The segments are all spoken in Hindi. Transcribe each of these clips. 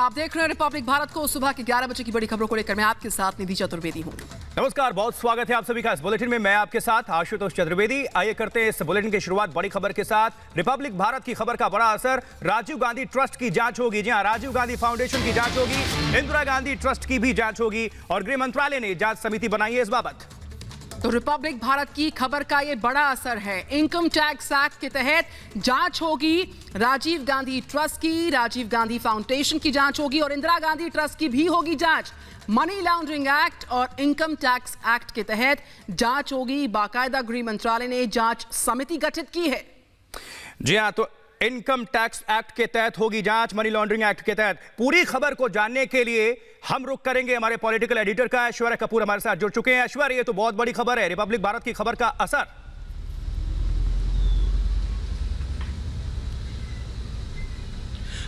आप देख रहे हैं रिपब्लिक भारत को। सुबह के 11 बजे की बड़ी खबरों को लेकर मैं आपके साथ निधि चतुर्वेदी हूं। नमस्कार, बहुत स्वागत है आप सभी का इस बुलेटिन में। मैं आपके साथ आशुतोष चतुर्वेदी। आइए करते हैं इस बुलेटिन की शुरुआत बड़ी खबर के साथ। रिपब्लिक भारत की खबर का बड़ा असर, राजीव गांधी ट्रस्ट की जांच होगी। जी हां, राजीव गांधी फाउंडेशन की जांच होगी, इंदिरा गांधी ट्रस्ट की भी जांच होगी और गृह मंत्रालय ने जांच समिति बनाई है इस बाबत। तो रिपब्लिक भारत की खबर का ये बड़ा असर है। इनकम टैक्स एक्ट के तहत जांच होगी, राजीव गांधी ट्रस्ट की, राजीव गांधी फाउंडेशन की जांच होगी और इंदिरा गांधी ट्रस्ट की भी होगी जांच। मनी लॉन्ड्रिंग एक्ट और इनकम टैक्स एक्ट के तहत जांच होगी। बाकायदा गृह मंत्रालय ने जांच समिति गठित की है। जी हां, तो इनकम टैक्स एक्ट के तहत होगी जांच, मनी लॉन्ड्रिंग एक्ट के तहत। पूरी खबर को जानने के लिए हम रुख करेंगे हमारे पॉलिटिकल एडिटर का। ऐश्वर्या कपूर हमारे साथ जुड़ चुके हैं। ऐश्वर्या, ये तो बहुत बड़ी खबर है, रिपब्लिक भारत की खबर का असर।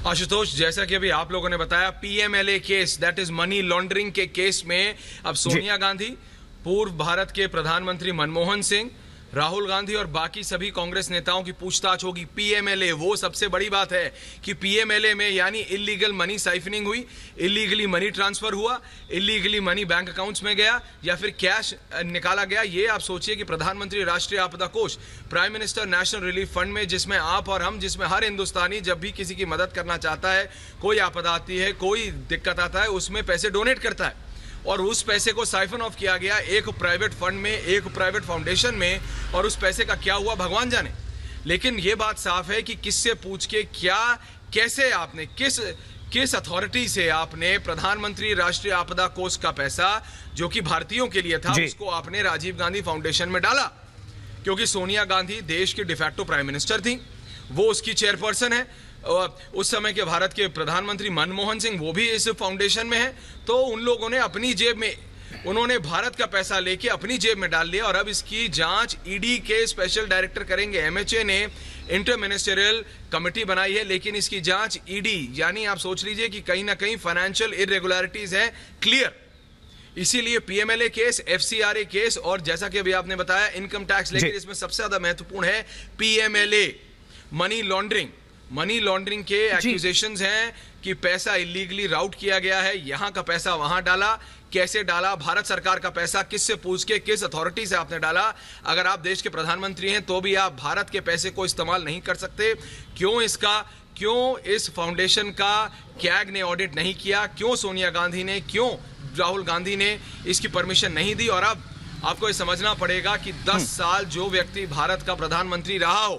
आशुतोष, जैसा कि अभी आप लोगों ने बताया, PMLA case, that is money laundering के केस में अब सोनिया गांधी, पूर्व भारत के प्रधानमंत्री मनमोहन सिंह, राहुल गांधी और बाकी सभी कांग्रेस नेताओं की पूछताछ होगी। पीएमएलए, वो सबसे बड़ी बात है कि पीएमएलए में यानी इलीगल मनी साइफनिंग हुई, इलीगली मनी ट्रांसफर हुआ, इलीगली मनी बैंक अकाउंट्स में गया या फिर कैश निकाला गया। ये आप सोचिए कि प्रधानमंत्री राष्ट्रीय आपदा कोष, prime minister national relief fund में, जिसमें आप और हम, जिसमें हर हिंदुस्तानी जब भी किसी की मदद करना चाहता है, कोई आपदा आती है, कोई दिक्कत आता है, उसमें पैसे डोनेट करता है और उस पैसे को साइफन ऑफ किया गया एक प्राइवेट फंड में, एक प्राइवेट फाउंडेशन में, और उस पैसे का क्या हुआ भगवान जाने। लेकिन यह बात साफ है कि किससे पूछ के, क्या, कैसे आपने, किस अथॉरिटी से आपने प्रधानमंत्री राष्ट्रीय आपदा कोष का पैसा, जो कि भारतीयों के लिए था, उसको आपने राजीव गांधी फाउंडेशन में डाला। क्योंकि सोनिया गांधी देश की डिफैक्टो प्राइम मिनिस्टर थी, वो उसकी चेयरपर्सन है। उस समय के भारत के प्रधानमंत्री मनमोहन सिंह, वो भी इस फाउंडेशन में है। तो उन लोगों ने अपनी जेब में, उन्होंने भारत का पैसा लेके अपनी जेब में डाल लिया और अब इसकी जांच ईडी के स्पेशल डायरेक्टर करेंगे। एमएचए ने इंटर मिनिस्टरियल कमेटी बनाई है, लेकिन इसकी जांच ईडी, यानी आप सोच लीजिए कि कहीं ना कहीं फाइनेंशियल इरेगुलरिटीज है क्लियर। इसीलिए पीएमएलए केस, एफसीआरए केस और जैसा कि अभी आपने बताया इनकम टैक्स, लेकिन इसमें सबसे ज्यादा महत्वपूर्ण है PMLA, money laundering. Money laundering के एक्यूजेशंस हैं कि पैसा इलीगली राउट किया गया है, यहां का पैसा वहां डाला, कैसे डाला, भारत सरकार का पैसा किससे पूछ के, किस अथॉरिटी से आपने डाला। अगर आप देश के प्रधानमंत्री हैं तो भी आप भारत के पैसे को इस्तेमाल नहीं कर सकते। क्यों इस फाउंडेशन का कैग ने ऑडिट नहीं किया, क्यों सोनिया गांधी ने, क्यों राहुल गांधी ने इसकी परमिशन नहीं दी। और अब आपको ये समझना पड़ेगा कि 10 साल जो व्यक्ति भारत का प्रधानमंत्री रहा हो,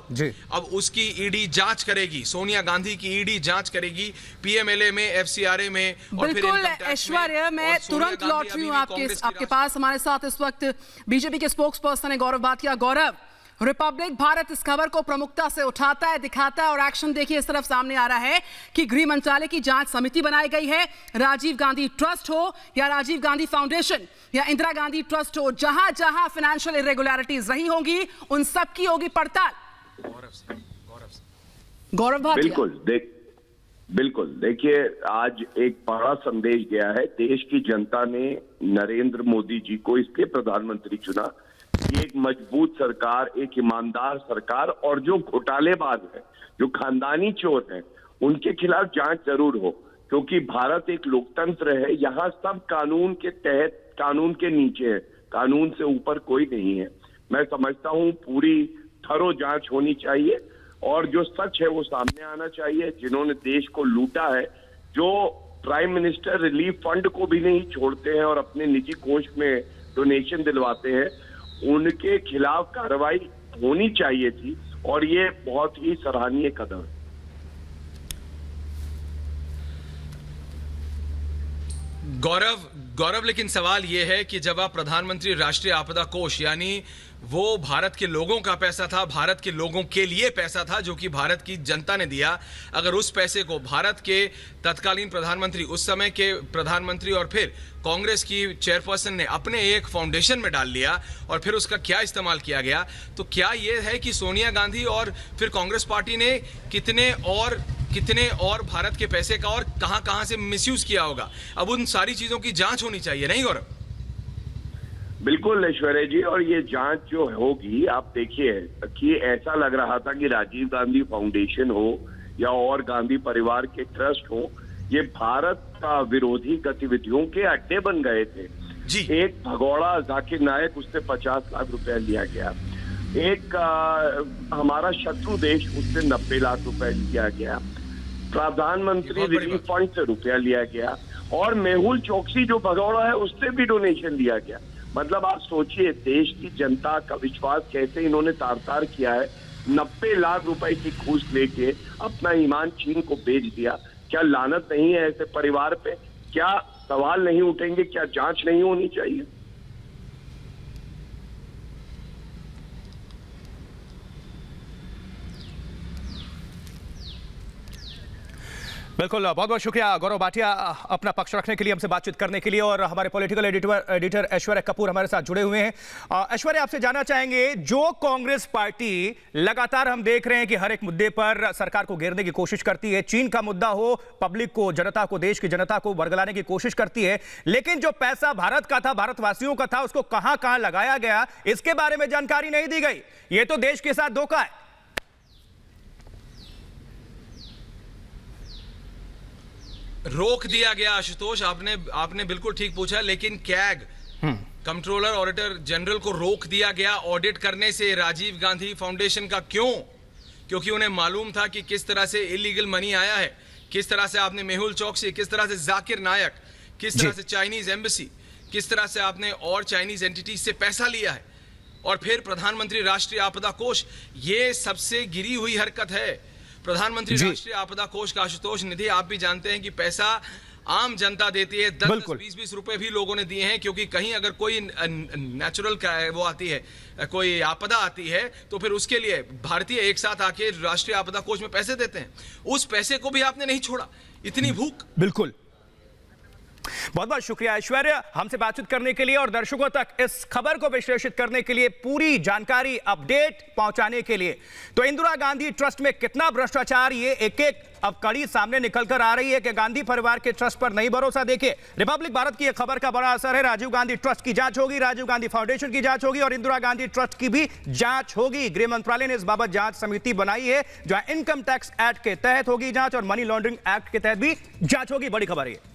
अब उसकी ईडी जांच करेगी, सोनिया गांधी की ईडी जांच करेगी, पीएमएलए में, एफसीआरए में। बिल्कुल ऐश्वर्या, मैं तुरंत लौट रही हूँ आपके पास। हमारे साथ इस वक्त बीजेपी के स्पोक्स पर्सन है गौरव भाटिया। गौरव, रिपब्लिक भारत इस खबर को प्रमुखता से उठाता है, दिखाता है और एक्शन देखिए इस तरफ सामने आ रहा है कि गृह मंत्रालय की जांच समिति बनाई गई है। राजीव गांधी ट्रस्ट हो या राजीव गांधी फाउंडेशन या इंदिरा गांधी ट्रस्ट हो, जहां जहां फाइनेंशियल इरेगुलरिटीज रही होंगी उन सब की होगी पड़ताल। गौरव भाटिया, बिल्कुल देखिए, आज एक बड़ा संदेश गया है। देश की जनता ने नरेंद्र मोदी जी को इसलिए प्रधानमंत्री चुना कि एक मजबूत सरकार, एक ईमानदार सरकार और जो घोटालेबाज है, जो खानदानी चोर हैं, उनके खिलाफ जांच जरूर हो। क्योंकि भारत एक लोकतंत्र है, यहाँ सब कानून के तहत, कानून के नीचे है, कानून से ऊपर कोई नहीं है। मैं समझता हूँ पूरी थरो जांच होनी चाहिए और जो सच है वो सामने आना चाहिए। जिन्होंने देश को लूटा है, जो प्राइम मिनिस्टर रिलीफ फंड को भी नहीं छोड़ते हैं और अपने निजी कोष में डोनेशन दिलवाते हैं, उनके खिलाफ कार्रवाई होनी चाहिए थी और ये बहुत ही सराहनीय कदम है। गौरव, लेकिन सवाल यह है कि जब आप प्रधानमंत्री राष्ट्रीय आपदा कोष, यानी वो भारत के लोगों का पैसा था, भारत के लोगों के लिए पैसा था जो कि भारत की जनता ने दिया, अगर उस पैसे को भारत के तत्कालीन प्रधानमंत्री, उस समय के प्रधानमंत्री और फिर कांग्रेस की चेयरपर्सन ने अपने एक फाउंडेशन में डाल लिया और फिर उसका क्या इस्तेमाल किया गया, तो क्या यह है कि सोनिया गांधी और फिर कांग्रेस पार्टी ने कितने और भारत के पैसे का और कहां से मिसयूज किया होगा? अब उन सारी चीजों की जांच होनी चाहिए, नहीं गौरव? बिल्कुल ऐश्वर्या जी, और ये जांच जो होगी, आप देखिए कि ऐसा लग रहा था कि राजीव गांधी फाउंडेशन हो या और गांधी परिवार के ट्रस्ट हो, ये भारत विरोधी गतिविधियों के अड्डे बन गए थे। जी। एक भगोड़ा जाकिर नायक, उससे 50 लाख रुपए लिया गया। एक हमारा शत्रु देश, उससे 90 लाख रुपए लिया गया। प्रधानमंत्री रिलीफ फंड से रुपया लिया गया और मेहुल चोकसी जो भगौड़ा है उससे भी डोनेशन लिया गया। मतलब आप सोचिए देश की जनता का विश्वास कैसे इन्होंने तार-तार किया है। 90 लाख रुपए की घूस लेके अपना ईमान चीन को बेच दिया। क्या लानत नहीं है ऐसे परिवार पे? क्या सवाल नहीं उठेंगे? क्या जांच नहीं होनी चाहिए? बिल्कुल, बहुत बहुत शुक्रिया गौरव भाटिया अपना पक्ष रखने के लिए, हमसे बातचीत करने के लिए। और हमारे पॉलिटिकल एडिटर ऐश्वर्या कपूर हमारे साथ जुड़े हुए हैं। ऐश्वर्या, आपसे जानना चाहेंगे, जो कांग्रेस पार्टी लगातार हम देख रहे हैं कि हर एक मुद्दे पर सरकार को घेरने की कोशिश करती है, चीन का मुद्दा हो, पब्लिक को, जनता को, देश की जनता को वर्गलाने की कोशिश करती है, लेकिन जो पैसा भारत का था, भारतवासियों का था, उसको कहां कहां लगाया गया इसके बारे में जानकारी नहीं दी गई। ये तो देश के साथ धोखा है। रोक दिया गया आशुतोष, आपने बिल्कुल ठीक पूछा, लेकिन कैग कंट्रोलर ऑडिटर जनरल को रोक दिया गया ऑडिट करने से राजीव गांधी फाउंडेशन का। क्यों? क्योंकि उन्हें मालूम था कि किस तरह से इलीगल मनी आया है, किस तरह से आपने मेहुल चोकसी, किस तरह से जाकिर नायक, किस तरह से चाइनीज एम्बेसी, किस तरह से आपने और चाइनीज एंटिटीज से पैसा लिया है, और फिर प्रधानमंत्री राष्ट्रीय आपदा कोष, ये सबसे गिरी हुई हरकत है। प्रधानमंत्री राष्ट्रीय आपदा कोष का आशुतोष निधि आप भी जानते हैं कि पैसा आम जनता देती है। 10-20 रुपए भी लोगों ने दिए हैं, क्योंकि कहीं अगर कोई नेचुरल वो आती है, कोई आपदा आती है, तो फिर उसके लिए भारतीय एक साथ आके राष्ट्रीय आपदा कोष में पैसे देते हैं। उस पैसे को भी आपने नहीं छोड़ा, इतनी भूख। बिल्कुल, बहुत बहुत शुक्रिया ऐश्वर्या हमसे बातचीत करने के लिए और दर्शकों तक इस खबर को विश्लेषित करने के लिए, पूरी जानकारी अपडेट पहुंचाने के लिए। तो इंदिरा गांधी ट्रस्ट में कितना भ्रष्टाचार, ये एक एक अब कड़ी सामने निकल कर आ रही है कि गांधी परिवार के ट्रस्ट पर नहीं भरोसा। देखिए, रिपब्लिक भारत की यह खबर का बड़ा असर है। राजीव गांधी ट्रस्ट की जांच होगी, राजीव गांधी फाउंडेशन की जांच होगी और इंदिरा गांधी ट्रस्ट की भी जांच होगी। गृह मंत्रालय ने इस बाबत जांच समिति बनाई है, जहां इनकम टैक्स एक्ट के तहत होगी जांच और मनी लॉन्ड्रिंग एक्ट के तहत भी जांच होगी। बड़ी खबर है।